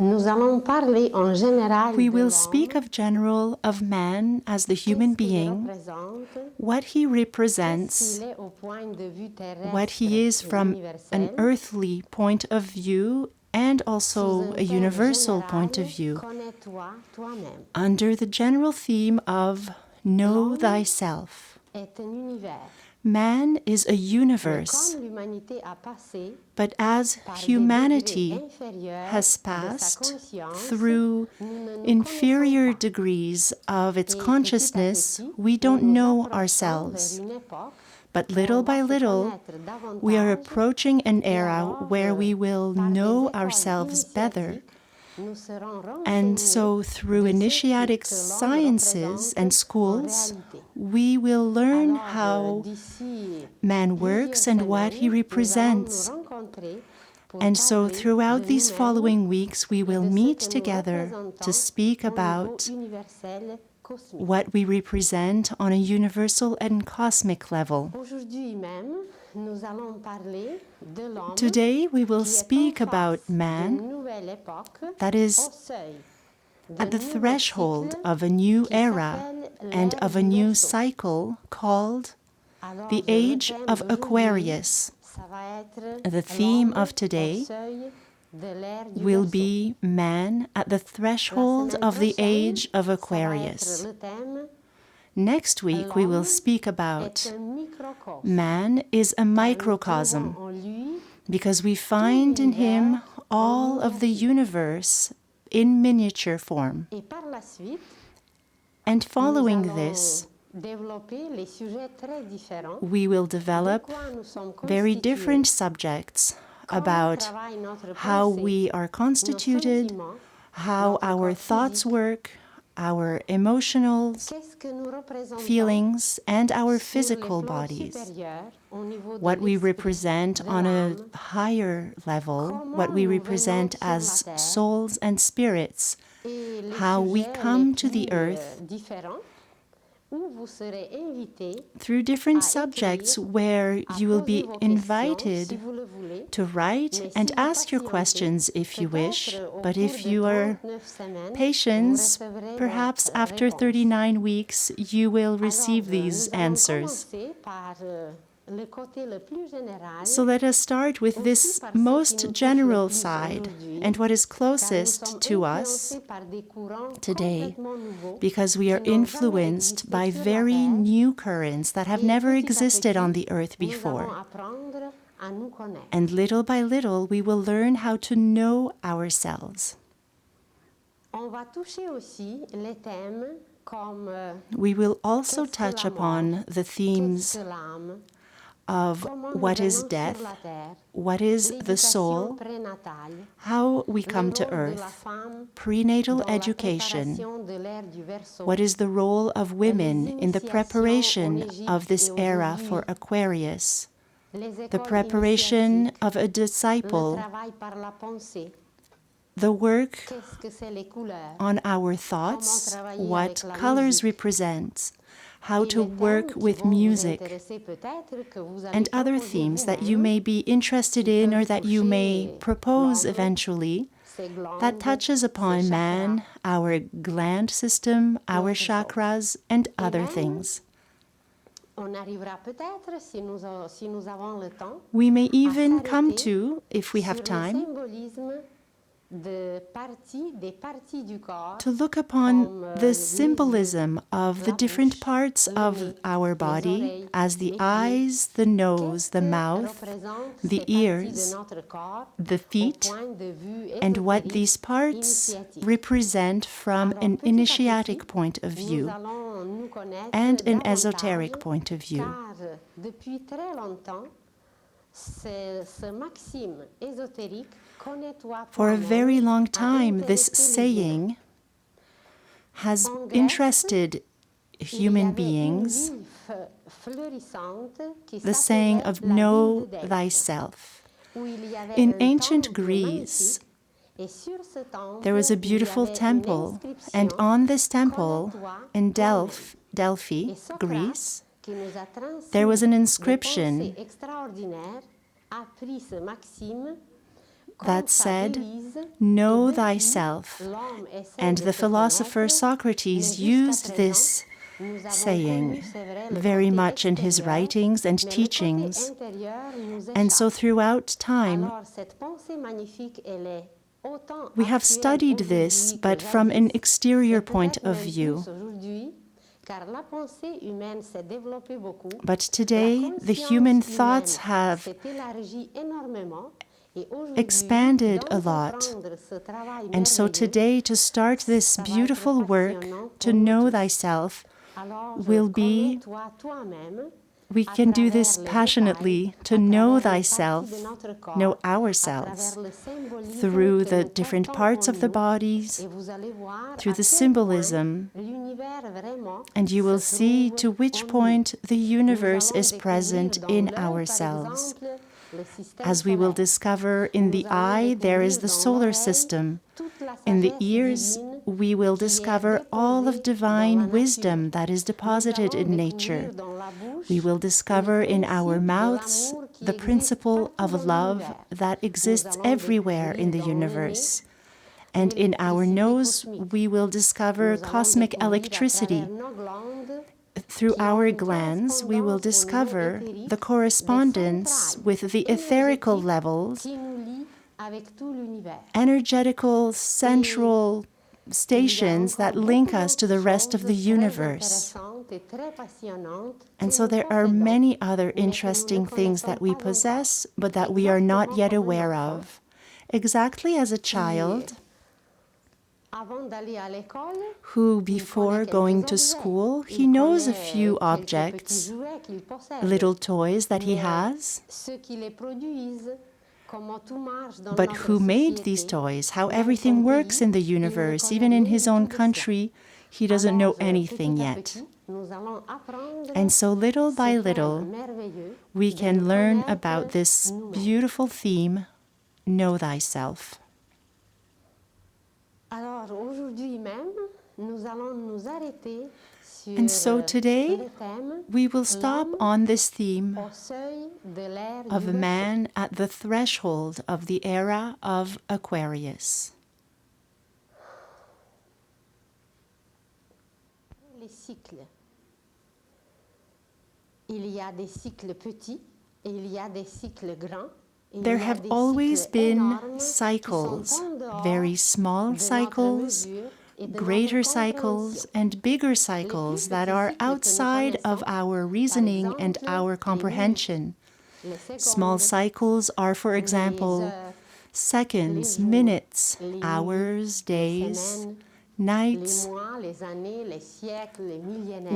Nous allons parler en général We de will l'homme, speak of general of man as the human qu'est-ce qu'il being, représente, what he qu'est-ce represents, qu'il est au point de vue terrestre what he is et from an universel, earthly point of view and sous also un a thème universal point of général, view, connais-toi toi-même. under the general theme of Know Thyself. Est un univers. Man is a Mais universe, comme l'humanité a passé but as par des humanity degrés inférieurs has de sa passed conscience, through nous ne nous inferior connaissons pas. degrees of its Et consciousness, petit à petit, we nous don't nous know approchons ourselves. vers une époque But où little on va by se little, connaître davantage we are approaching an et era alors, where we will par des know écoles ourselves better. initiatiques, nous serons And renseignés so through de ce initiatic que l'homme sciences représente and en schools, réalité. we will learn Alors, how d'ici man plusieurs works and what he semaines, nous allons nous represents. rencontrer pour And so parler throughout de these nous-mêmes following weeks, we et will de ce meet que nous together to représentons speak au niveau about universel cosmique. what we represent on a universal and cosmic level. Aujourd'hui même, nous allons parler de l'homme Today, we will qui est en speak about face d'une man nouvelle époque, that au is seuil at d'un the nouveau threshold cycle of a new qui era s'appelle and l'ère of a du new Verseau. cycle called Alors, the le age thème of d'aujourd'hui, Aquarius. ça va être The theme l'homme of au today seuil de l'ère du will Verseau. be man at the La threshold semaine of the prochaine, age of ça va être Aquarius. le thème Next week, we will l'homme speak est about un microcosme. man is a Car nous microcosm, trouvons en lui because we find in him all of the universe in miniature form. et par la suite, And nous following allons this, développer les sujets très différents we will de develop quoi nous sommes very constitués, different subjects comment about travaille notre how pensée, we are nos constituted, sentiments, how notre our corps thoughts physique, work, our emotionals, qu'est-ce que nous représentons feelings, and our sur les physical plans bodies. supérieurs au niveau de What we l'esprit, represent de on a l'âme, higher level, comment what we nous represent venons sur as la terre, souls and spirits, et les how we sujets come les to the plus earth différents où vous serez invités through different à subjects écrire, where à you will poser be vos questions si invited vous le voulez. to write Mais and si vous ask your patientez, questions if you wish. peut-être au But cours if de you are 39 semaines, vous patient, recevrez perhaps votre after réponse. 39 weeks you will Alors, receive these nous allons answers. commencer par le côté le plus général, So let us start with aussi this par ce qui nous most touche le general plus side aujourd'hui, and what is car nous closest sommes to influencés us par des courants today, complètement nouveaux because we are qui n'ont jamais influenced existé by sur la very Terre, new currents that have et never petit à existed on petit, the earth nous allons before. apprendre à nous connaître. And little by little, we will learn how to know ourselves. On va toucher aussi les thèmes comme We will also qu'est-ce que touch la mort, upon the qu'est-ce themes que l'âme, of comment nous what is venons sur death, la terre, what is the l'éducation soul, prénatale, how we le come to rôle de la earth, femme prenatal dans la education, préparation de l'ère du Verseau, what is the role of women les in the initiations en preparation Égypte of this et aux era Égyptes, for Aquarius, les the écoles preparation initiatiques, of a le disciple, travail par la pensée, the work qu'est-ce que c'est les couleurs, on our thoughts, what colors represent, how to work with music, and other themes that you may be interested in or that you may propose eventually, that touches upon man, our gland system, our chakras, and other things. On arrivera peut-être, si nous avons le temps, We may even à come s'arrêter to, if we have sur le time, symbolisme des parties du corps, to look upon comme the les symbolism of the la different bouche, parts le of nez, our les body, oreilles, as the les pieds. eyes, the nose, the Qu'est-ce que mouth, représentent the ces parties de ears, notre corps the au feet, point de vue and what ésotérique, these parts initiatique? represent from Alors, an petit à initiatic petit, point of nous view allons nous connaître and an davantage, esoteric point of view. car depuis très longtemps, ce maxime ésotérique, connais-toi For a toi-même, very long a time, this intéressé les humains. saying has En Grèce, interested il y human avait une beings, ville fleurissante qui the saying s'appelait of la ville know de Delphes, thyself. où il y avait In un ancient temple Greece, magnifique, et sur ce temple, there was a il y beautiful avait une temple, and inscription, on this temple connais-toi in toi-même. Delphi, Et Socrate, Greece, qui nous a transmis there was an des inscription pensées extraordinaires, a pris ce maxime That said, know thyself. And the philosopher Socrates used this saying very much in his writings and teachings. And so throughout time, we have studied this, but from an exterior point of view. But today, the human thoughts have expanded a lot. And so today, to start this beautiful work, to know thyself, will be, we can do this passionately, to know thyself, know ourselves, through the different parts of the bodies, through the symbolism, and you will see to which point the universe is present in ourselves. As we will discover, in the eye there is the solar system. In the ears we will discover all of divine wisdom that is deposited in nature. We will discover in our mouths the principle of love that exists everywhere in the universe. And in our nose we will discover cosmic electricity. Through our glands, we will discover the correspondence with the etherical levels, energetical central stations that link us to the rest of the universe. And so there are many other interesting things that we possess, but that we are not yet aware of. Exactly as a child who, before going to school, he knows a few objects, little toys that he has, but who made these toys, how everything works in the universe, even in his own country, he doesn't know anything yet. And so little by little, we can learn about this beautiful theme, know thyself. And so today, we will stop on this theme of a man at the threshold of the era of Aquarius. There have always been cycles, very small cycles, greater cycles, and bigger cycles that are outside of our reasoning and our comprehension. Small cycles are, for example, seconds, minutes, hours, days, nights,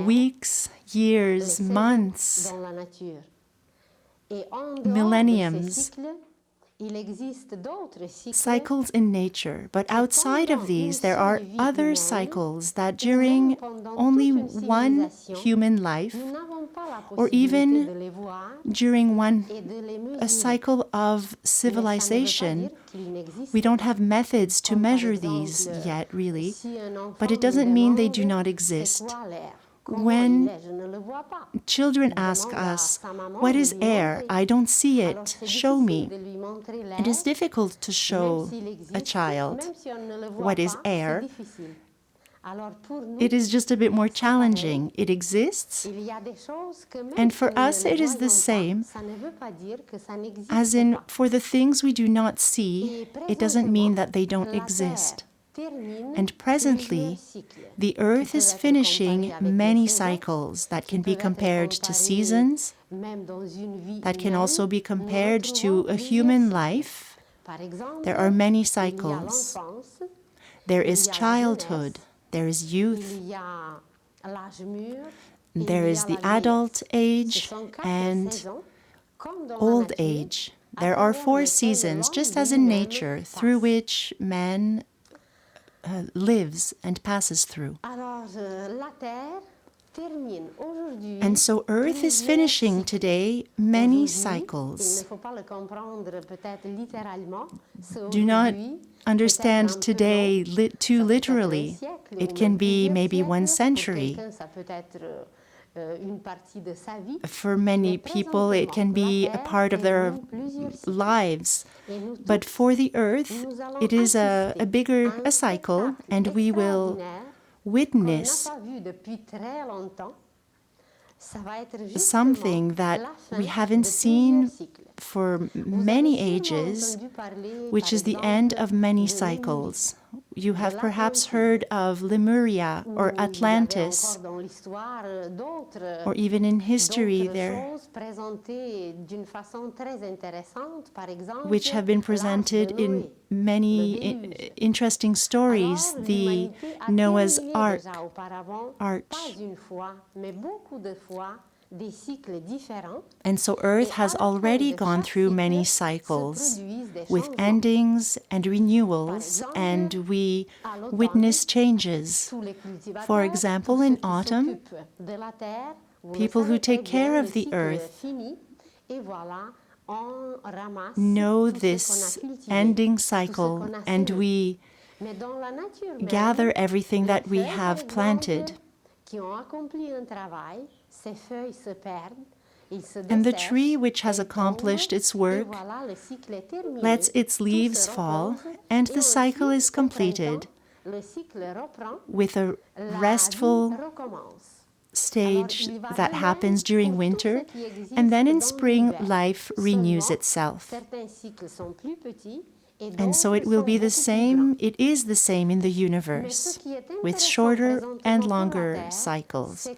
weeks, years, months, millenniums, cycles in nature. But outside of these, there are other cycles that during only one human life, or even during a cycle of civilization, we don't have methods to measure these yet, really, but it doesn't mean they do not exist. When children ask us, "What is air? I don't see it. Show me." It is difficult to show a child what is air. It is just a bit more challenging. It exists, and for us it is the same. As in, for the things we do not see, it doesn't mean that they don't exist. And presently, the Earth is finishing many cycles that can be compared to seasons, that can also be compared to a human life. There are many cycles. There is childhood, there is youth, there is the adult age, and old age. There are 4 seasons, just as in nature, through which man lives and passes through. And so Earth is finishing today many cycles. Do not understand today too literally. It can be maybe 1 century. For many people, it can be a part of their lives. But for the Earth, it is a cycle, and we will witness something that we haven't seen for many ages, which is the end of many cycles. You have perhaps heard of Lemuria or Atlantis, or even in history there, which have been presented in many interesting stories. The Noah's Ark, Arch. And so Earth has already gone through many cycles with endings and renewals, and we witness changes. For example, in autumn, people who take care of the Earth know this ending cycle, and we gather everything that we have planted. And the tree which has accomplished its work lets its leaves fall, and the cycle is completed with a restful stage that happens during winter, and then in spring life renews itself. And so it will be the same, it is the same in the universe, with shorter and longer cycles.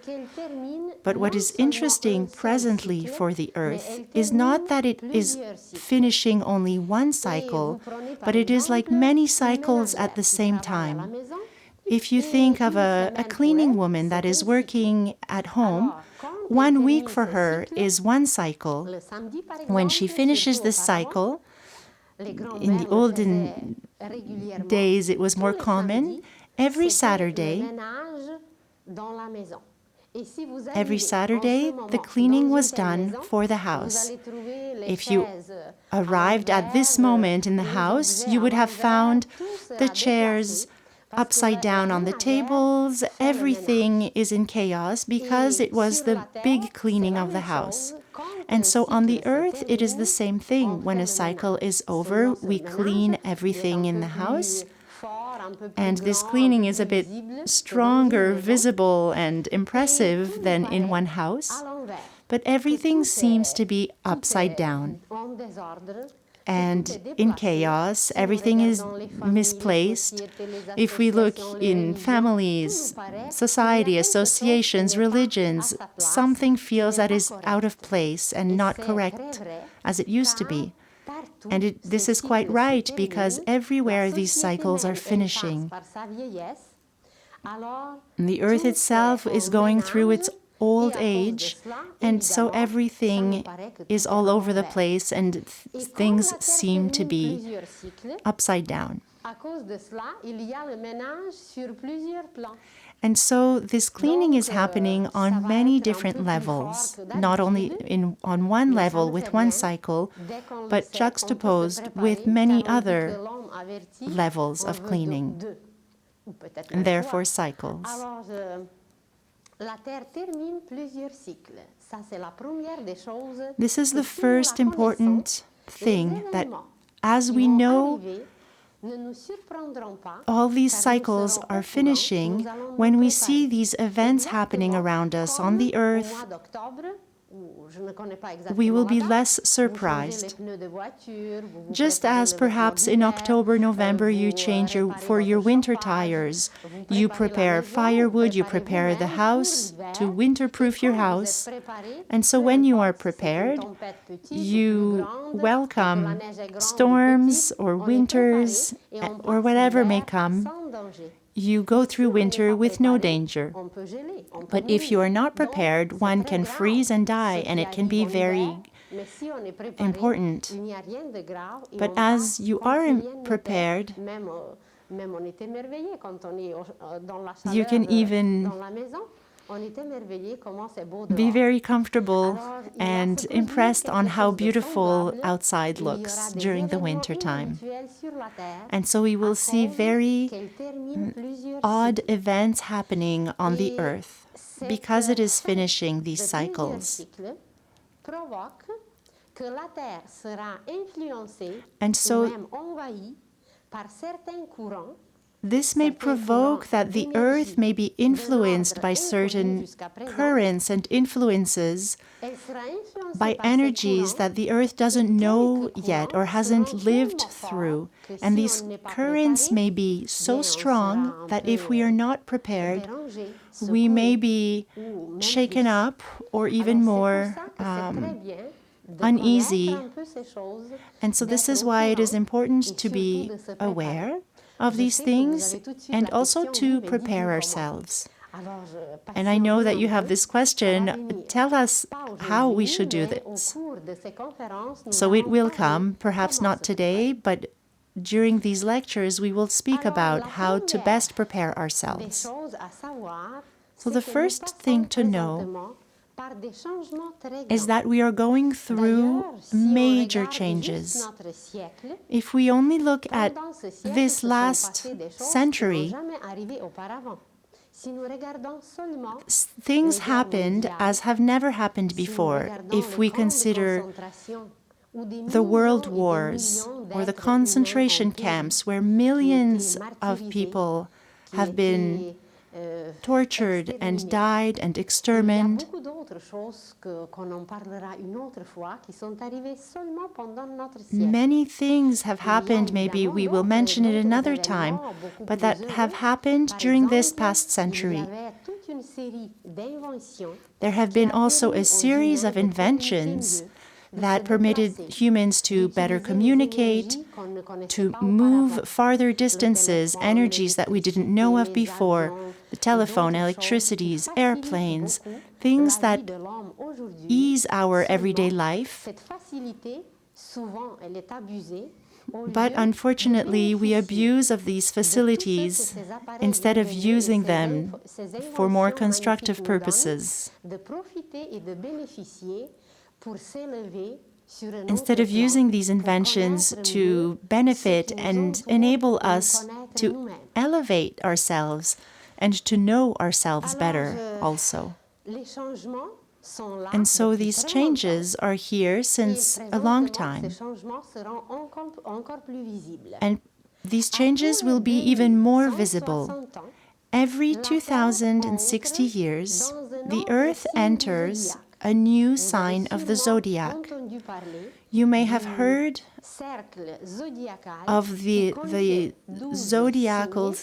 But what is interesting presently for the Earth is not that it is finishing only one cycle, but it is like many cycles at the same time. If you think of a cleaning woman that is working at home, 1 week for her is one cycle. When she finishes this cycle, in the olden days it was more common, every Saturday the cleaning was done for the house. If you arrived at this moment in the house, you would have found the chairs upside down on the tables. Everything is in chaos because it was the big cleaning of the house. And so on the Earth, it is the same thing. When a cycle is over, we clean everything in the house. And this cleaning is a bit stronger, visible, and impressive than in one house. But everything seems to be upside down and in chaos. Everything is misplaced. If we look in families, society, associations, religions, something feels that is out of place and not correct as it used to be. And this is quite right, because everywhere these cycles are finishing. And the Earth itself is going through its old age, and so everything is all over the place, and things seem to be upside down. And so this cleaning is happening on many different levels, not only on one level with one cycle, but juxtaposed with many other levels of cleaning, and therefore cycles. This is the first important thing, that as we know all these cycles are finishing, when we see these events happening around us on the Earth, we will be less surprised. Just as perhaps in October, November, you change for your winter tires. You prepare firewood, you prepare the house to winterproof your house. And so when you are prepared, you welcome storms or winters or whatever may come. You go through winter with no danger. But if you are not prepared, one can freeze and die, and it can be very important. But as you are prepared, you can even be very comfortable and impressed on how beautiful outside looks during the winter time. And so we will see very odd events happening on the Earth. because it is finishing these cycles. And so this may provoke that the earth may be influenced by certain currents and influences, by energies that the earth doesn't know yet or hasn't lived through. And these currents may be so strong that if we are not prepared, we may be shaken up or even more uneasy. And so this is why it is important to be aware of these things and also to prepare ourselves. And I know that you have this question. Tell us how we should do this. So it will come, perhaps not today, but during these lectures we will speak about how to best prepare ourselves. So the first thing to know is that we are going through major changes. If we only look at this last century, things happened as have never happened before. If we consider the world wars or the concentration camps where millions of people have been tortured and died and exterminated. Many things have happened, maybe we will mention it another time, but that have happened during this past century. There have been also a series of inventions that permitted humans to better communicate, to move farther distances, energies that we didn't know of before, the telephone, electricities, airplanes, things that ease our everyday life. But unfortunately, we abuse of these facilities instead of using them for more constructive purposes. Instead of using these inventions to benefit and enable us to elevate ourselves and to know ourselves better also. And so these changes are here since a long time. And these changes will be even more visible. Every 2060 years, the Earth enters a new sign of the zodiac. You may have heard of the zodiacal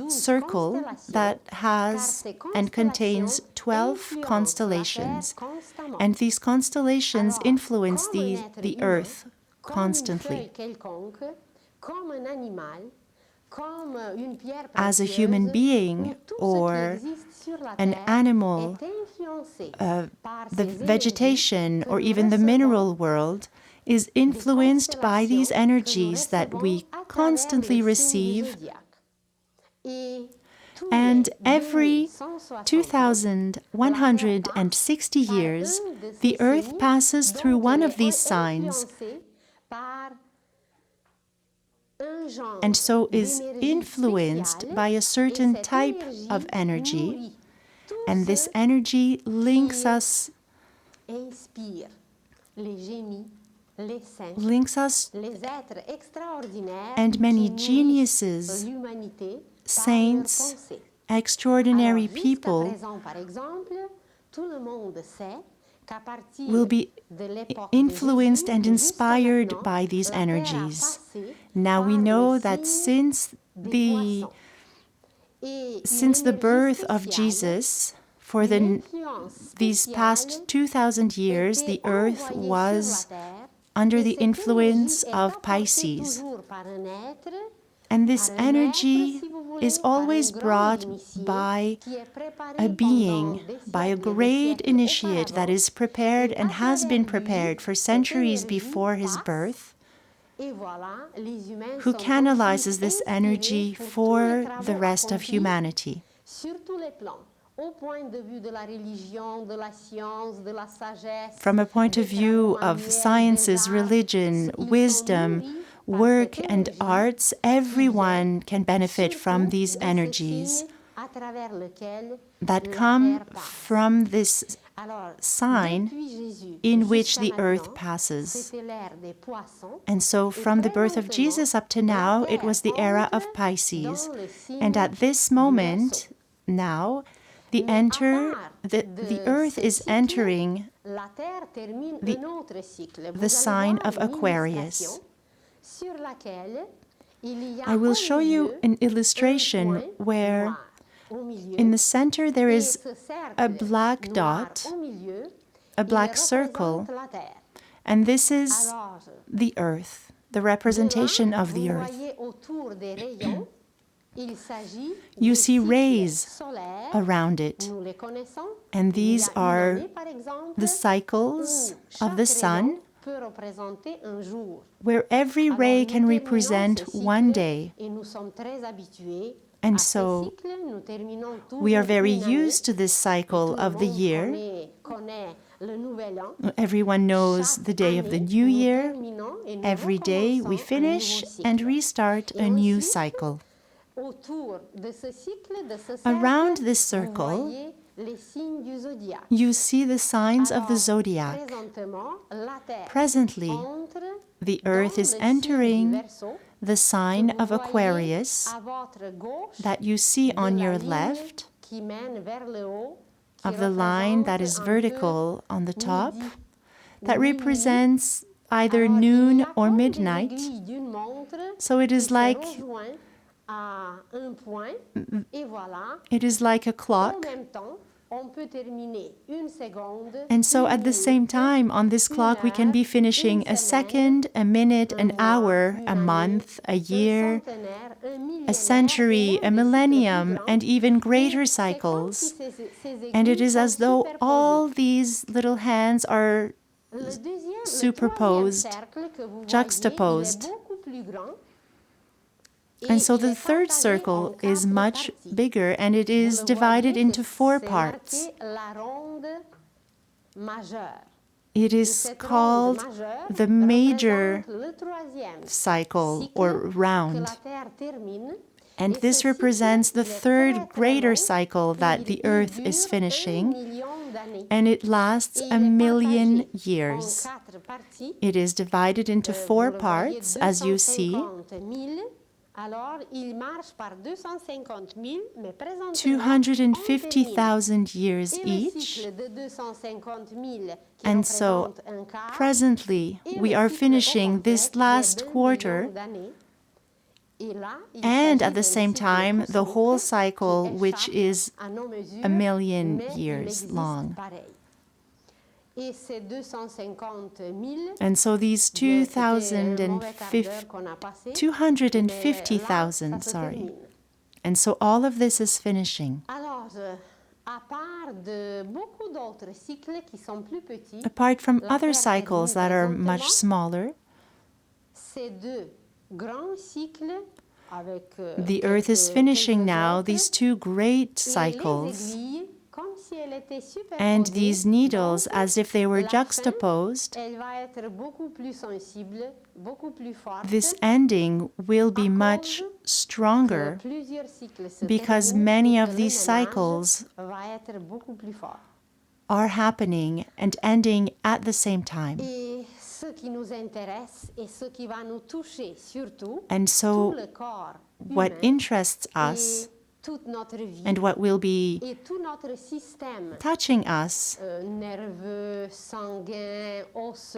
circle that has and contains 12 constellations. And these constellations influence the Earth constantly. As a human being or an animal, the vegetation or even the mineral world is influenced by these energies that we constantly receive. And every 2,160 years, the Earth passes through one of these signs, and so is influenced by a certain type of energy. And this energy links us and many geniuses, saints, extraordinary people will be influenced and inspired by these energies. Now we know that since the birth of Jesus, for these past 2,000 years, the Earth was under the influence of Pisces. And this energy is always brought by a being, by a great initiate that is prepared and has been prepared for centuries before his birth, who canalizes this energy for the rest of humanity. From a point of view of sciences, religion, wisdom, work and arts, everyone can benefit from these energies. that come from this sign in which the earth passes. And so from the birth of Jesus up to now, it was the era of Pisces. And at this moment, now, the earth is entering the sign of Aquarius. I will show you an illustration where in the center there is a black dot, a black circle, and this is the earth, the representation of the earth. You see rays around it, and these are the cycles of the sun, where every ray can represent one day. And so we are very used to this cycle of the year. Everyone knows the day of the new year. Every day we finish and restart a new cycle. Around this circle, you see the signs of the zodiac. Presently, the earth is entering the sign of Aquarius that you see on your left, of the line that is vertical on the top, that represents either noon or midnight. So it is like a clock. And so at the same time, on this clock, we can be finishing a second, a minute, an hour, a month, a year, a century, a millennium, and even greater cycles. And it is as though all these little hands are superposed, juxtaposed. And so the third circle is much bigger, and it is divided into 4 parts. It is called the major cycle or round. And this represents the third greater cycle that the earth is finishing, and it lasts 1,000,000 years. It is divided into 4 parts, as you see. 250,000 years each. And so, presently, we are finishing this last quarter, and at the same time, the whole cycle, which is 1,000,000 years long. And so these 250,000, and so all of this is finishing. Apart from other cycles that are much smaller, the earth is finishing now these 2 great cycles. And these needles, as if they were juxtaposed, this ending will be much stronger because many of these cycles are happening and ending at the same time. And so what interests us and what will be touching us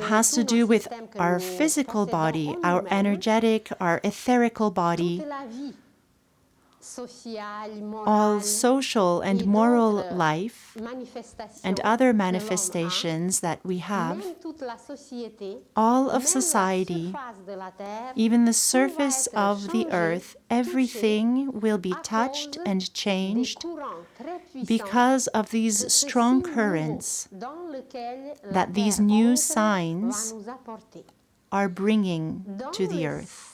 has to do with our physical body, our energetic, our etherical body, all social and moral life, and other manifestations that we have, all of society, even the surface of the earth, everything will be touched and changed because of these strong currents that these new signs are bringing to the earth.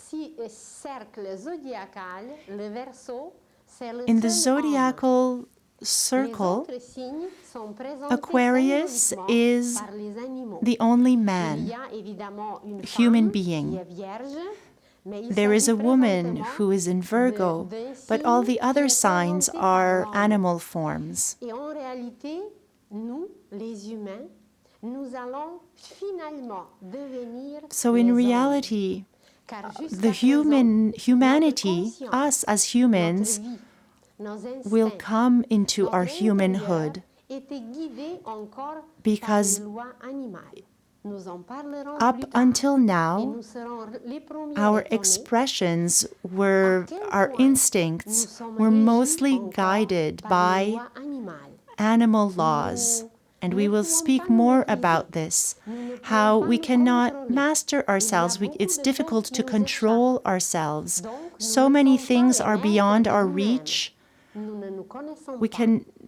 In the zodiacal circle, Aquarius is the only man, human being. There is a woman who is in Virgo, but all the other signs are animal forms. Et en réalité, nous, les humains, nous allons finalement devenir So in les anges. reality, Car jusqu'à the humanity, notre us as humans, notre vie, nos instincts, will come into our notre humanhood intérieur était guidé encore because par les lois animales. Nous en parlerons up plus tard, until et now, nous serons les premiers our étonnés expressions were, our nous instincts sommes were régis mostly encore guided par les by lois animales. animal laws. And we will speak more about this, how we cannot master ourselves. It's difficult to control ourselves. So many things are beyond our reach. Nous ne nous connaissons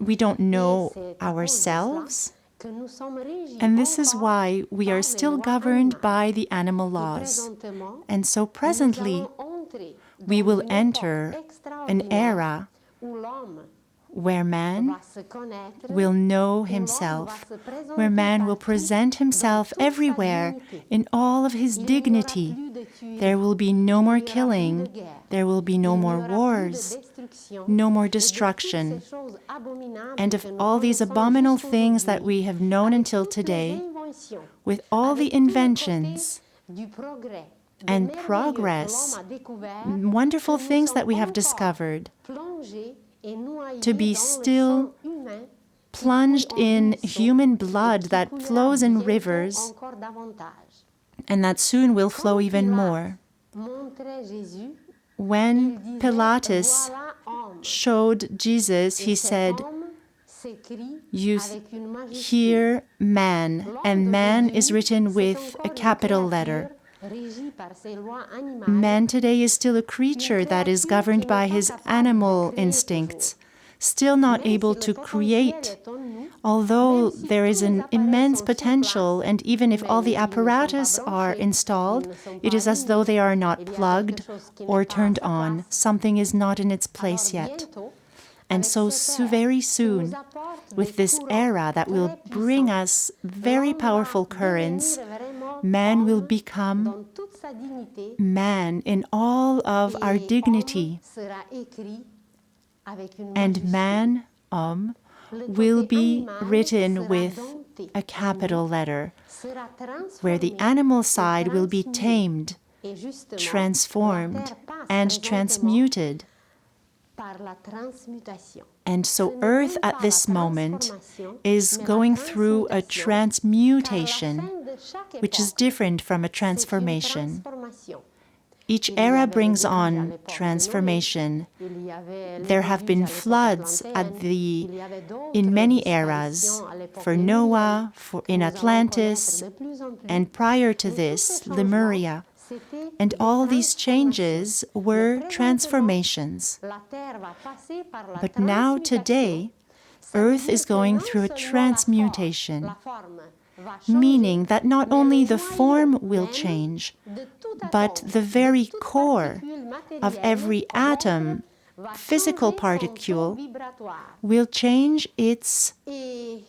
We don't know ourselves. que nous sommes régis And this is encore why we are still governed by the animal laws. présentement. And so Nous presently, allons entrer we dans will une enter époque an extraordinaire era où l'homme where man va se connaître, will know où l'homme va himself, se présenter where man will partout present himself dans toute sa everywhere dignité. in all of his Il n'y aura dignity. plus de tueries, There will be no il more n'y aura plus killing, de guerre, there will be no il n'y more aura plus de wars, destruction, no more et de toutes destruction, ces choses abominables and of que nous all these connaissons abominable jusqu'aujourd'hui, things that we have known avec until toutes les today, inventions, with all avec the tout le côté inventions du progrès, and de merveilleux que progress, l'homme a découvert, wonderful que nous things that sommes we have encore discovered, plongés et noyés to be dans le still sang humain qui plunged coule en in ruisseaux human et blood qui that coulera flows in bientôt rivers, encore davantage. and that soon will flow Quand even Pilate more. montrait Jésus, il When disait, Pilatus voilà homme. showed Jesus, he Et cet said, homme s'écrit "You avec une majuscule. hear man," and man is written with a capital letter. Régie par ses lois animales, Man today is still a creature that is governed by his animal instincts, still not même able si to le potentiel create, est en nous, although même si there is tous les an appareils immense sont sur potential, place, and even if mais all the ils ne sont pas apparatus are branchés, installed, ils ne sont it pas is as though they are not il y a plugged quelque chose qui n'est or pas à turned sa on. place. Something is not in its place Alors yet. bientôt, And avec so, cette ère very qui soon, nous apporte with des this courants era that will très bring puissants, us very l'homme powerful va currents, devenir vraiment man will homme become dans toute sa dignité, man in all of our et dignity, homme sera écrit avec une and majuscule. man, Le will côté be animal written sera with dompté a capital letter, sera where the transformé animal et side will be transmué. tamed, Et justement, transformed, la terre passe and présentement transmuted. par la transmutation. And Ce so n'est Earth même pas at this la moment transformation, is mais la going through a transmutation, car la transmutation, fin de chaque which is époque, different from a c'est une transformation. transformation. Each Il y era avait le brings déluge à on l'époque de Noé, transformation. il y avait le There have déluge been à l'époque floods atlantéenne, il y avait d'autres in many disparitions eras, à l'époque for lémurienne Noah, que in nous allons Atlantis, connaître de plus en plus. and prior to Mais tous this, ces changements, Lemuria. c'était And des all these changes transformations. were Mais présentement, transformations. la terre va passer par la But now, transmutation. today, Ça veut Earth dire is que going non through a seulement transmutation, la forme va changer, meaning that not mais only le the form noyau will même change, de tout but atome, the very de toute core particule of matérielle every atom, va physical changer son taux particle, vibratoire. will change its Et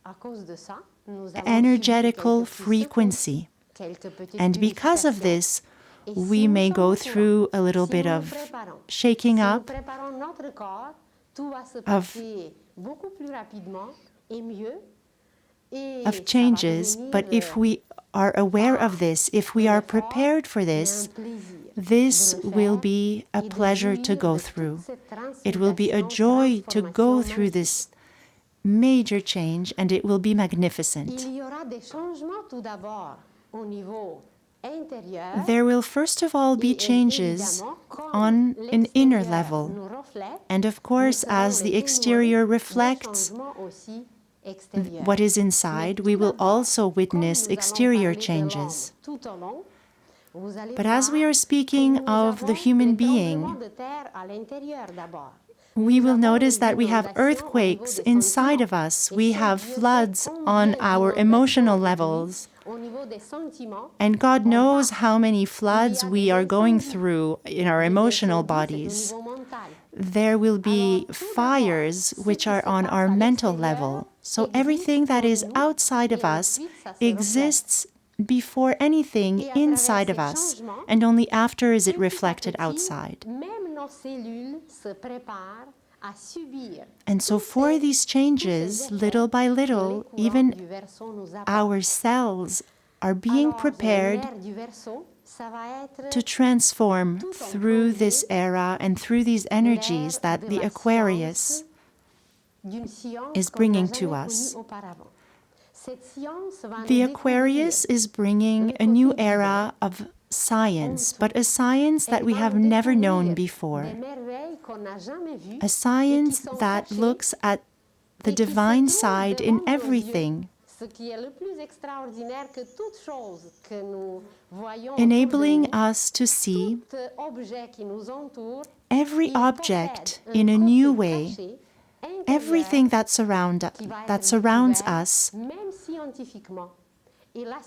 à cause de ça, nous avons energetical subi quelques petits frequency. secousses, quelques petites And because of purifications. this, Et we si nous may sommes go au through a little si bit nous nous of préparons, shaking si nous up, préparons notre corps, tout va se of passer beaucoup plus rapidement et mieux. Et ça va of changes, devenir, but if we are aware of this, if we are prepared for this, this will be a pleasure to go through. It will be a joy to go through this major change, and it will be magnificent. Il y aura des changements tout d'abord au niveau intérieur. There will first of all be changes on an inner level. And of course, as the exterior reflects what is inside, we will also witness exterior changes. But as we are speaking of the human being, we will notice that we have earthquakes inside of us. We have floods on our emotional levels. And God knows how many floods we are going through in our emotional bodies. There will be fires which are on our mental level. So everything that is outside of us exists before anything inside of us, and only after is it reflected outside. And so for these changes, little by little, even our cells are being prepared to transform through this era and through these energies that the Aquarius is bringing to us. The Aquarius is bringing a new era of science, but a science that we have never known before. A science that looks at the divine side in everything, enabling us to see every object in a new way, everything that surrounds us.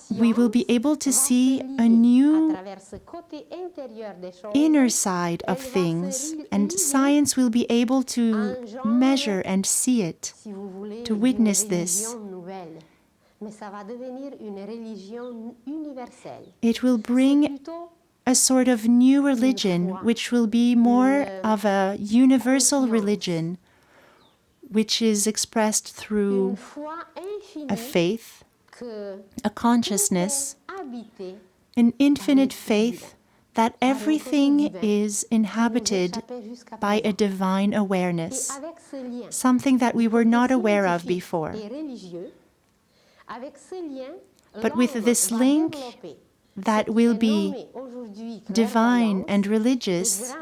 We will be able to see a new inner side of things, and science will be able to measure and see it, to witness this. It will bring a sort of new religion, which will be more of a universal religion, which is expressed through a faith, a consciousness, an infinite faith that everything is inhabited by a divine awareness, something that we were not aware of before. But with this link that will be divine and religious,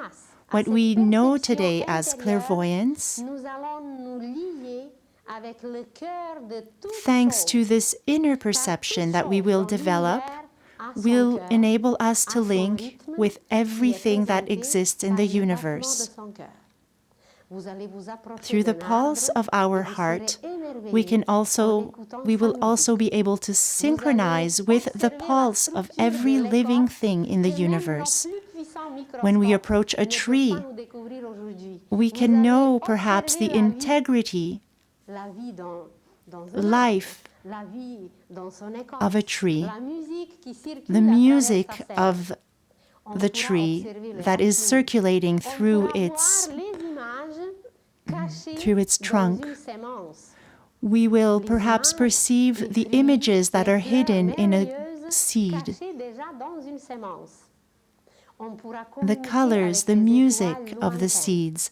what we know today as clairvoyance, thanks to this inner perception that we will develop, will enable us to link with everything that exists in the universe. Through the pulse of our heart, we will also be able to synchronize with the pulse of every living thing in the universe. When we approach a tree, we can know perhaps the integrity, life of a tree, the music of the tree that is circulating through its trunk. We will perhaps perceive the images that are hidden in a seed, the colors, the music of the seeds.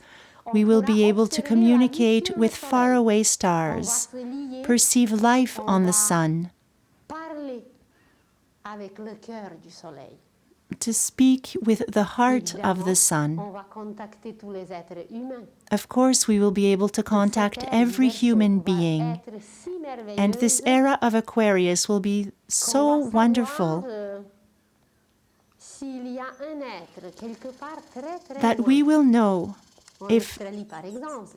We will be able to communicate with faraway stars, perceive life on the sun, to speak with the heart of the sun. Of course, we will be able to contact every human being. And this era of Aquarius will be so wonderful that we will know if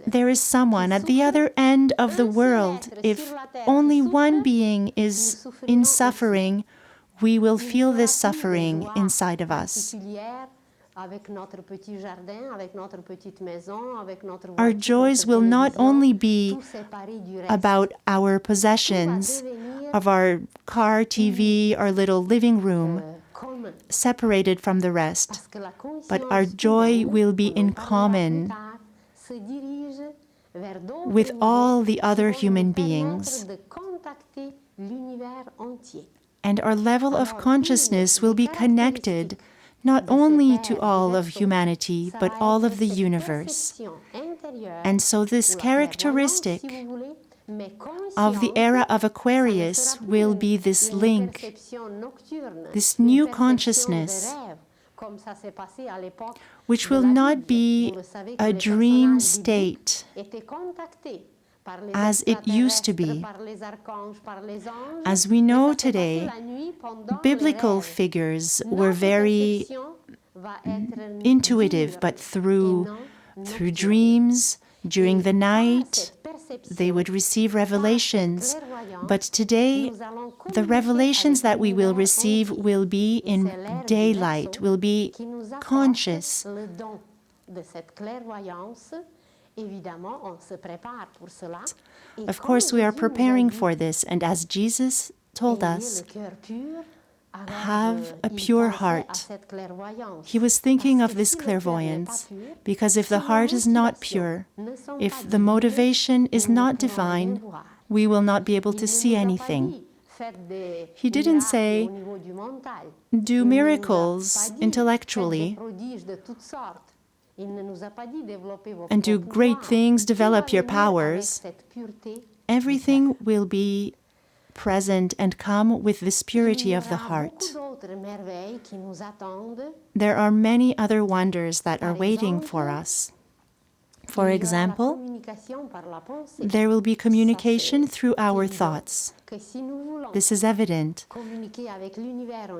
there is someone at the other end of the world, if only one being is in suffering, we will feel this suffering inside of us. Our joys will not only be about our possessions, of our car, TV, our little living room, separated from the rest, but our joy will be in common with all the other human beings. And our level of consciousness will be connected not only to all of humanity, but all of the universe. And so this characteristic of the era of Aquarius will be this link, this new consciousness, which will not be a dream state as it used to be. As we know today, biblical figures were very intuitive, but through dreams, during the night, they would receive revelations. But today, the revelations that we will receive will be in daylight, will be conscious. Of course, we are preparing for this, and as Jesus told us, have a pure heart. He was thinking of this clairvoyance because if the heart is not pure, if the motivation is not divine, we will not be able to see anything. He didn't say, do miracles intellectually and do great things, develop your powers. Everything will be present and come with this purity of the heart. There are many other wonders that are waiting for us. For example, there will be communication through our thoughts. This is evident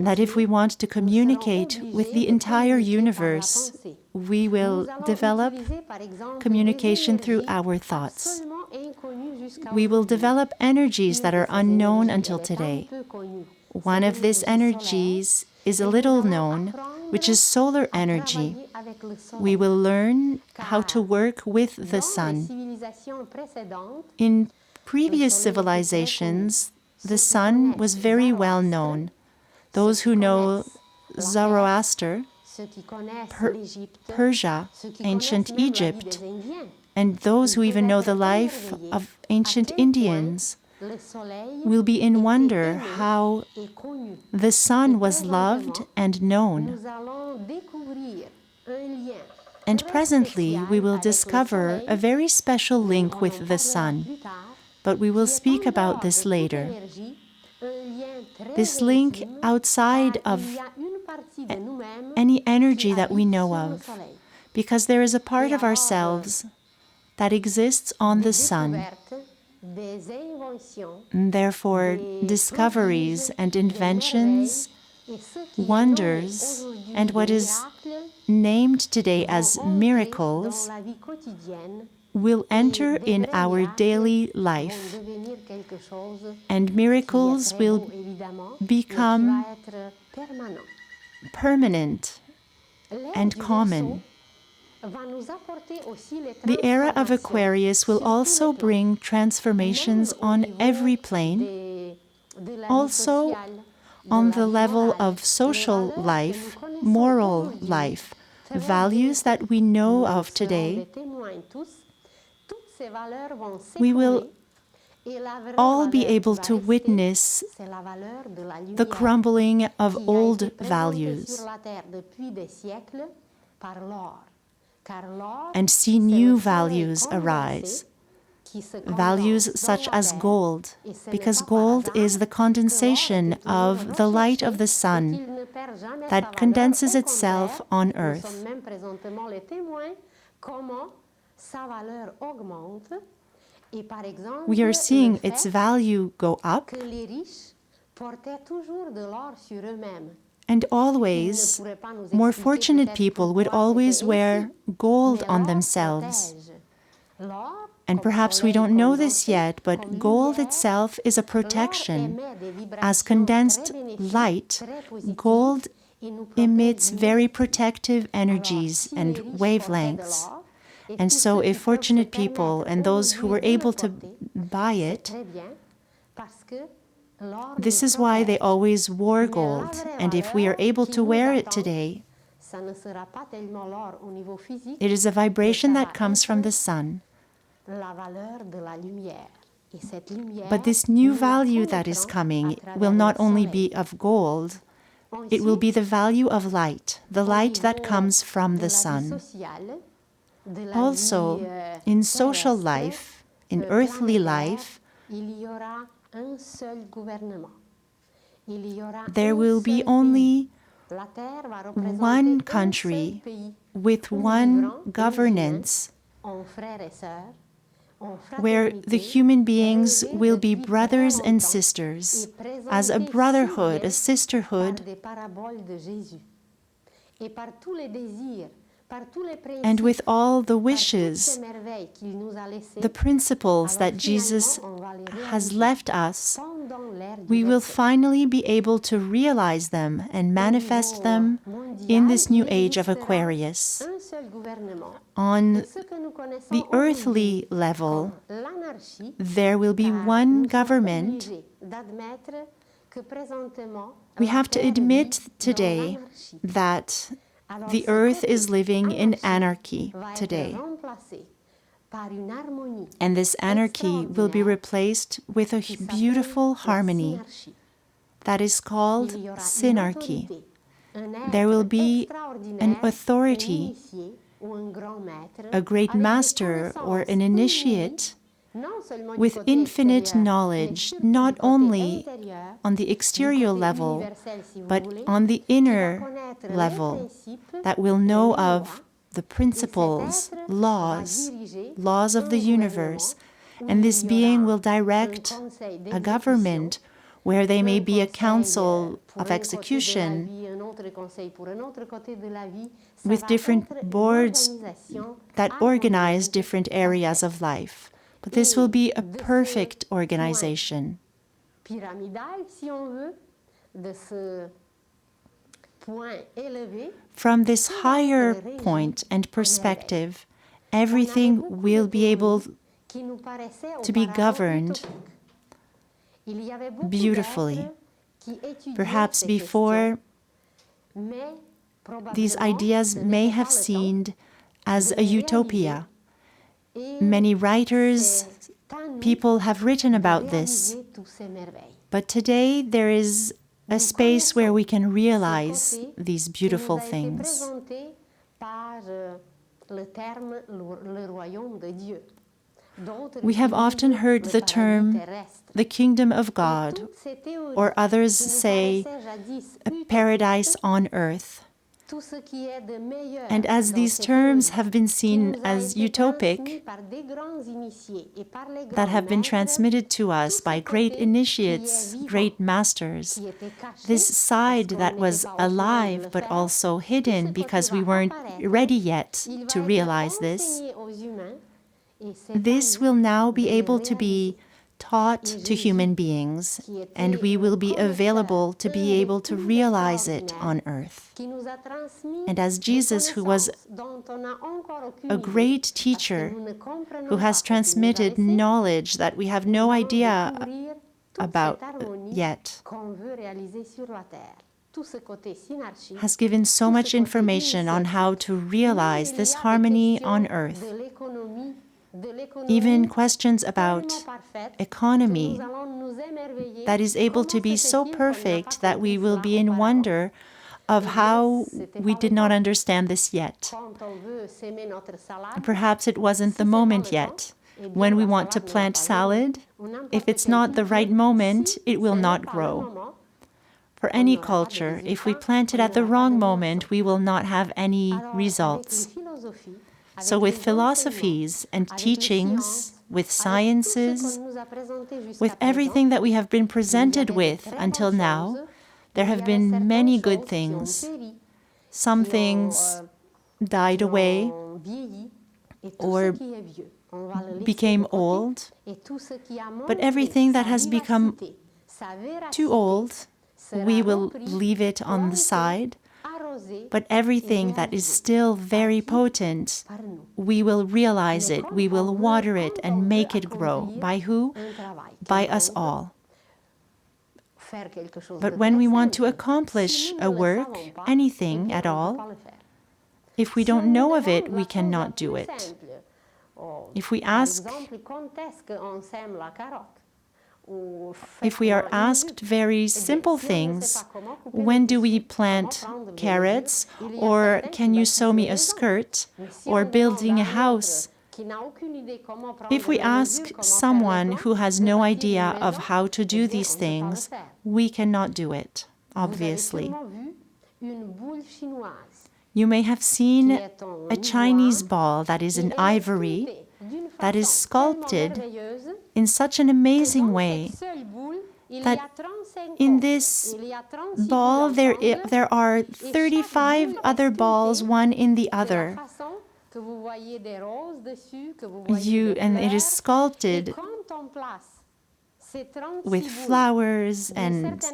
that if we want to communicate with the entire universe, we will develop communication through our thoughts. We will develop energies that are unknown until today. One of these energies is a little known, which is solar energy. We will learn how to work with the sun. In previous civilizations, the sun was very well known. Those who know Zoroaster, Persia, ancient Egypt, and those who even know the life of ancient Indians will be in wonder how the sun was loved and known. And presently we will discover a very special link with the sun, but we will speak about this later. This link outside of any energy that we know of, because there is a part of ourselves that exists on the sun. And therefore, discoveries and inventions, wonders, and what is named today as miracles will enter in our daily life. And miracles will become permanent and common. The era of Aquarius will also bring transformations on every plane, also on the level of social life, moral life, values that we know of today. We will all be able to witness the crumbling of old values and see new values arise. Values such as gold, because gold is the condensation of the light of the sun that condenses itself on earth. We are seeing its value go up, and always, more fortunate people would always wear gold on themselves. And perhaps we don't know this yet, but gold itself is a protection. As condensed light, gold emits very protective energies and wavelengths. And so if fortunate people and those who were able to buy it, this is why they always wore gold. And if we are able to wear it today, it is a vibration that comes from the sun. But this new value that is coming will not only be of gold, it will be the value of light, the light that comes from the sun. Also, in social life, in earthly life, there will be only one country with one governance, where the human beings will be brothers and sisters, as a brotherhood, a sisterhood, and with all the wishes, the principles that Jesus has left us, we will finally be able to realize them and manifest them in this new age of Aquarius. On the earthly level, there will be one government We have to admit today that the earth is living in anarchy today. And this anarchy will be replaced with a beautiful harmony that is called synarchy. There will be an authority, a great master or an initiate with infinite knowledge, not only on the exterior level, but on the inner level, that will know of the principles, laws of the universe. And this being will direct a government where there may be a council of execution with different boards that organize different areas of life. But this will be a perfect organization. From this higher point and perspective, everything will be able to be governed beautifully. Perhaps before, these ideas may have seemed as a utopia. Many writers, people have written about this. But today there is a space where we can realize these beautiful things. We have often heard the term the kingdom of God, or others say a paradise on earth. And as these terms have been seen as utopic, that have been transmitted to us by great initiates, great masters, this side that was alive but also hidden because we weren't ready yet to realize this, this will now be able to be taught to human beings, and we will be available to be able to realize it on earth. And as Jesus, who was a great teacher, who has transmitted knowledge that we have no idea about yet, has given so much information on how to realize this harmony on earth. Even questions about economy that is able to be so perfect that we will be in wonder of how we did not understand this yet. Perhaps it wasn't the moment yet. When we want to plant salad, if it's not the right moment, it will not grow. For any culture, if we plant it at the wrong moment, we will not have any results. So with philosophies and teachings, with sciences, with everything that we have been presented with until now, there have been many good things. Some things died away or became old, but everything that has become too old, we will leave it on the side. But everything that is still very potent, we will realize it, we will water it and make it grow. By who? By us all. But when we want to accomplish a work, anything at all, if we don't know of it, we cannot do it. If we are asked very simple things, when do we plant carrots, or can you sew me a skirt, or building a house? If we ask someone who has no idea of how to do these things, we cannot do it, obviously. You may have seen a Chinese ball that is in ivory, that is sculpted in such an amazing way that in this ball there are 35 other balls, one in the other. And it is sculpted with flowers, and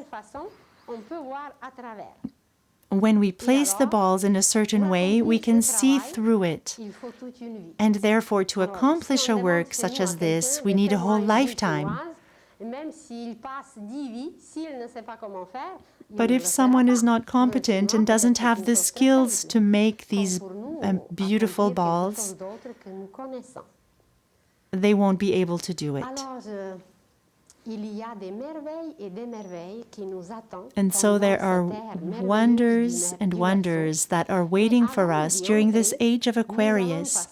when we place the balls in a certain way, we can see through it. And therefore, to accomplish a work such as this, we need a whole lifetime. But if someone is not competent and doesn't have the skills to make these beautiful balls, they won't be able to do it. And so there are wonders and wonders that are waiting for us during this age of Aquarius.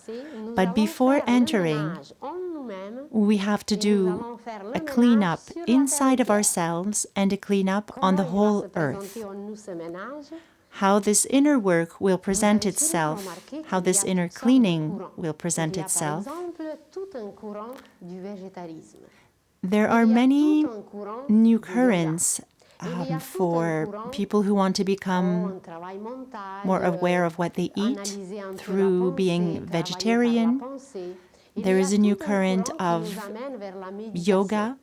But before entering, we have to do a cleanup inside of ourselves and a cleanup on the whole earth. How this inner work will present itself, how this inner cleaning will present itself. There are many new currents for people who want to become more aware of what they eat through being vegetarian. There is a new current of yoga,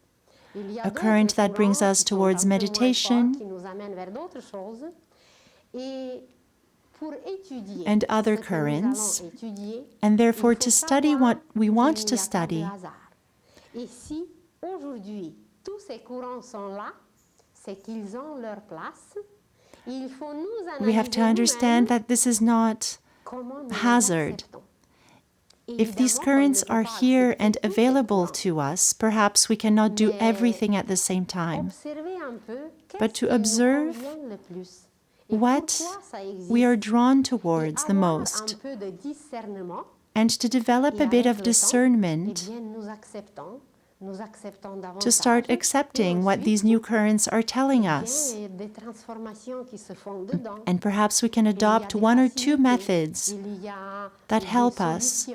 a current that brings us towards meditation, and other currents, and therefore to study what we want to study. We have to understand that this is not hazard. If these currents are here and available to us, perhaps we cannot do everything at the same time. But to observe what we are drawn towards the most, and to develop a bit of discernment, to start accepting what these new currents are telling us. And perhaps we can adopt one or two methods that help us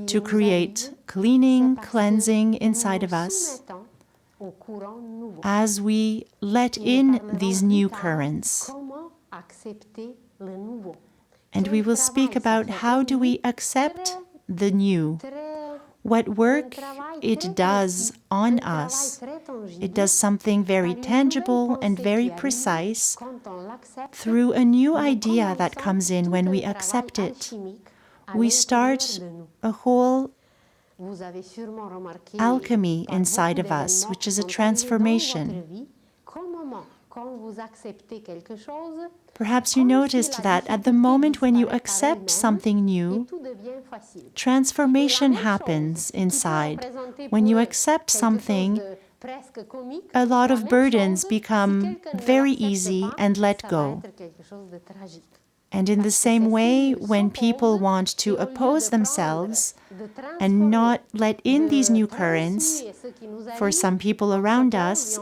to create cleaning, cleansing inside of us as we let in these new currents. And we will speak about how do we accept the new, what work it does on us. It does something very tangible and very precise through a new idea that comes in when we accept it. We start a whole alchemy inside of us, which is a transformation. Perhaps you noticed that at the moment when you accept something new, transformation happens inside. When you accept something, a lot of burdens become very easy and let go. And in the same way, when people want to oppose themselves and not let in these new currents, for some people around us,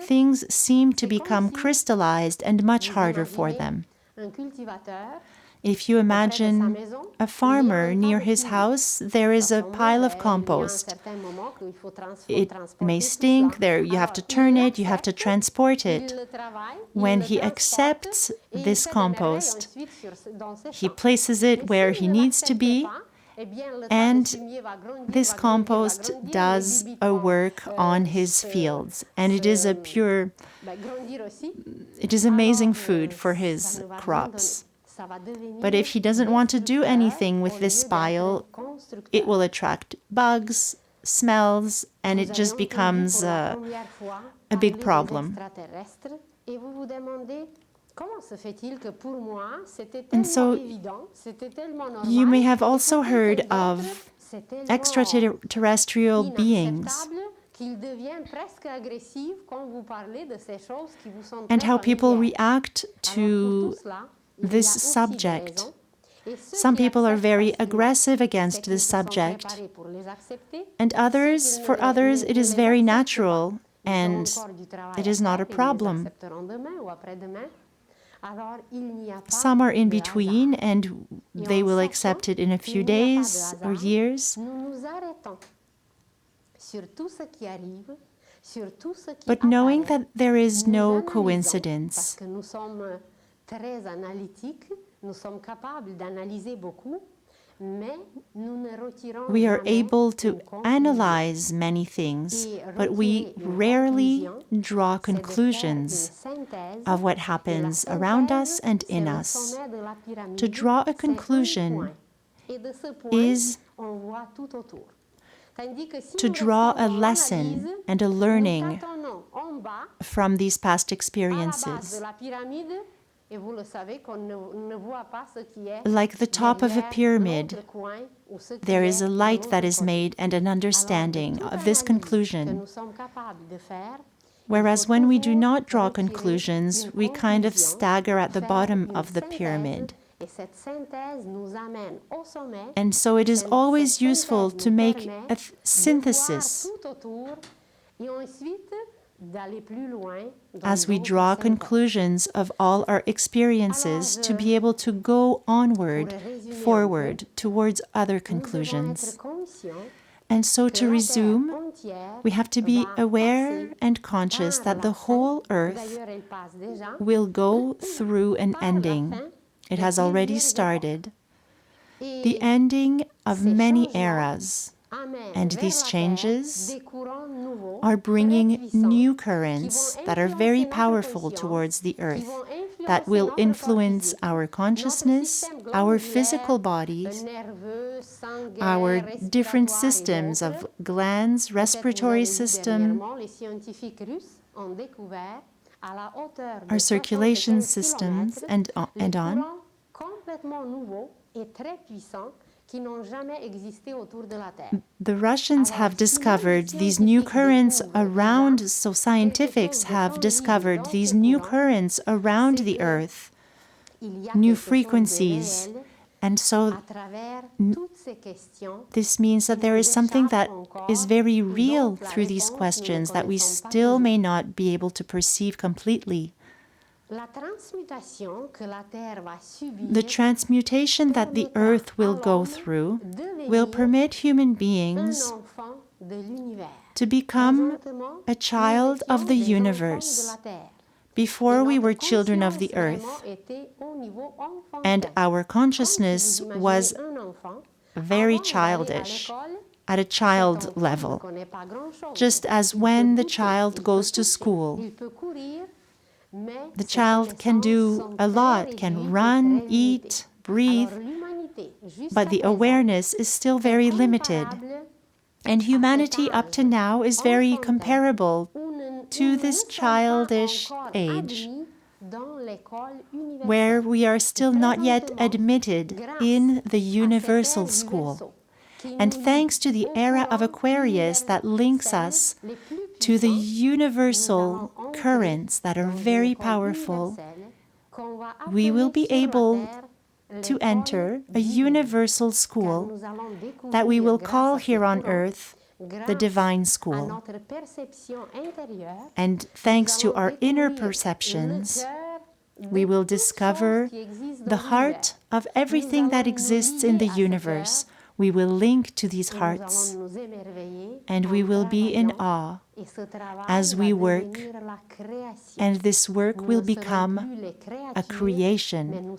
things seem to become crystallized and much harder for them. If you imagine a farmer near his house, there is a pile of compost. It may stink, you have to turn it, you have to transport it. When he accepts this compost, he places it where he needs to be, and this compost does a work on his fields. And it is amazing food for his crops. But if he doesn't want to do anything with this pile, it will attract bugs, smells, and it just becomes a big problem. And so you may have also heard of extraterrestrial beings and how people react to this subject. Some people are very aggressive against this subject, and for others, it is very natural and it is not a problem. Some are in between and they will accept it in a few days or years. But knowing that there is no coincidence, we are able to analyze many things, but we rarely draw conclusions of what happens around us and in us. To draw a conclusion is to draw a lesson and a learning from these past experiences. Like the top of a pyramid, there is a light that is made and an understanding of this conclusion. Whereas when we do not draw conclusions, we kind of stagger at the bottom of the pyramid. And so it is always useful to make a synthesis as we draw conclusions of all our experiences to be able to go onward, forward, towards other conclusions. And so to resume, we have to be aware and conscious that the whole earth will go through an ending. It has already started. The ending of many eras. And these changes are bringing new currents that are very powerful towards the earth, that will influence our consciousness, our physical bodies, our different systems of glands, respiratory system, our circulation systems, and on. The Russians have discovered these new currents around, so scientists have discovered these new currents around the Earth, new frequencies. And so this means that there is something that is very real through these questions that we still may not be able to perceive completely. The transmutation that the Earth will go through will permit human beings to become a child of the universe. Before we were children of the Earth, and our consciousness was very childish, at a child level, just as when the child goes to school. The child can do a lot, can run, eat, breathe, but the awareness is still very limited. And humanity up to now is very comparable to this childish age, where we are still not yet admitted in the universal school. And thanks to the era of Aquarius that links us to the universal currents that are very powerful, we will be able to enter a universal school that we will call here on earth the divine school. And thanks to our inner perceptions, we will discover the heart of everything that exists in the universe. We will link to these hearts, and we will be in awe as we work, and this work will become a creation.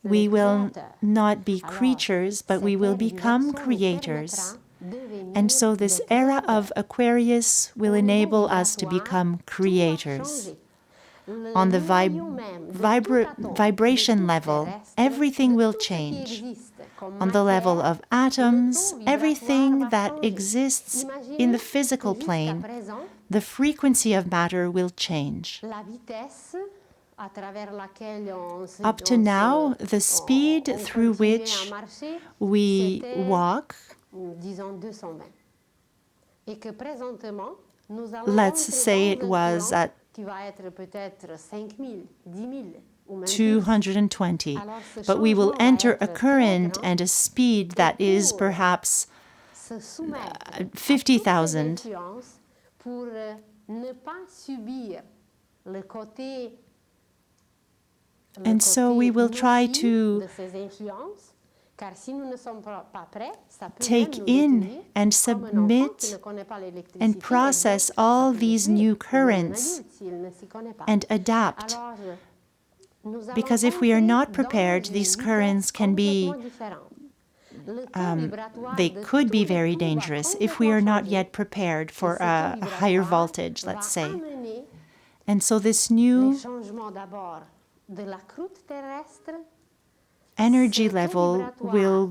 We will not be creatures, but we will become creators. And so this era of Aquarius will enable us to become creators. On the vibration level, everything will change. On the level of atoms, everything that exists in the physical plane, the frequency of matter will change. Up to now, the speed through which we walk, let's say it was at 220, but we will enter a current and a speed that is perhaps 50,000. And so we will try to take in and submit and process all these new currents and adapt. Because if we are not prepared, these currents can be, they could be very dangerous if we are not yet prepared for a higher voltage, let's say. And so this new energy level will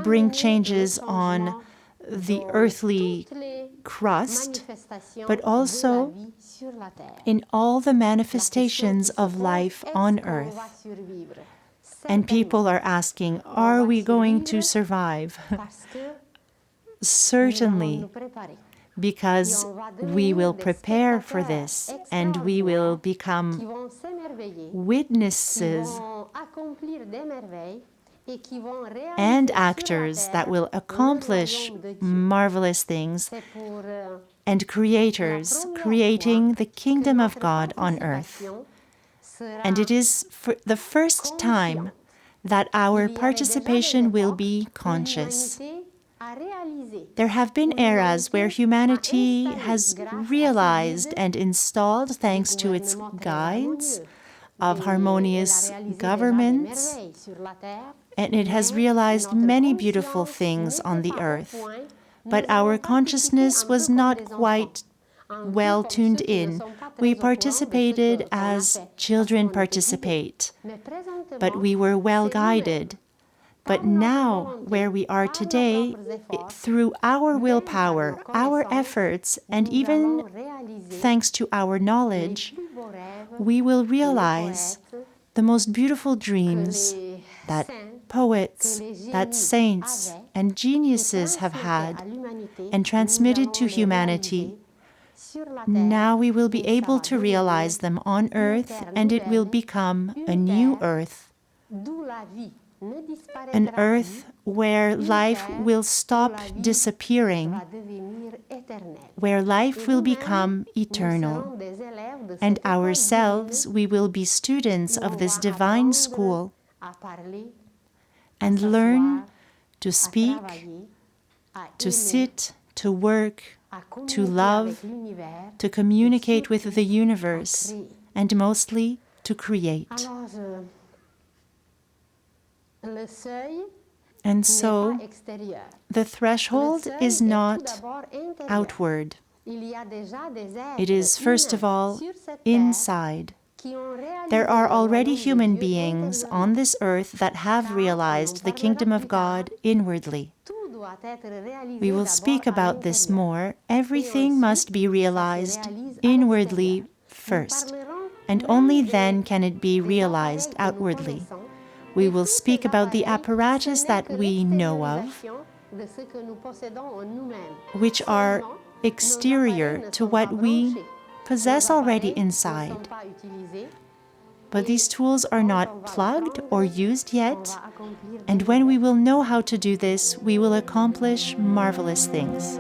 bring changes on the earthly crust, but also in all the manifestations of life on earth. And people are asking, are we going to survive? Certainly, because we will prepare for this and we will become witnesses and actors that will accomplish marvelous things, and creators creating the kingdom of God on earth. And it is for the first time that our participation will be conscious. There have been eras where humanity has realized and installed, thanks to its guides of harmonious governments, and it has realized many beautiful things on the earth. But our consciousness was not quite well tuned in. We participated as children participate, but we were well guided. But now, where we are today, through our willpower, our efforts, and even thanks to our knowledge, we will realize the most beautiful dreams that poets, that saints and geniuses have had and transmitted to humanity. Now we will be able to realize them on earth, and it will become a new earth. An earth where life will stop disappearing, where life will become eternal. And ourselves, we will be students of this divine school and learn to speak, to sit, to work, to love, to communicate with the universe, and mostly to create. And so, the threshold is not outward. It is, first of all, inside. There are already human beings on this earth that have realized the kingdom of God inwardly. We will speak about this more. Everything must be realized inwardly first, and only then can it be realized outwardly. We will speak about the apparatus that we know of, which are exterior to what we possess already inside. But these tools are not plugged or used yet, and when we will know how to do this, we will accomplish marvelous things.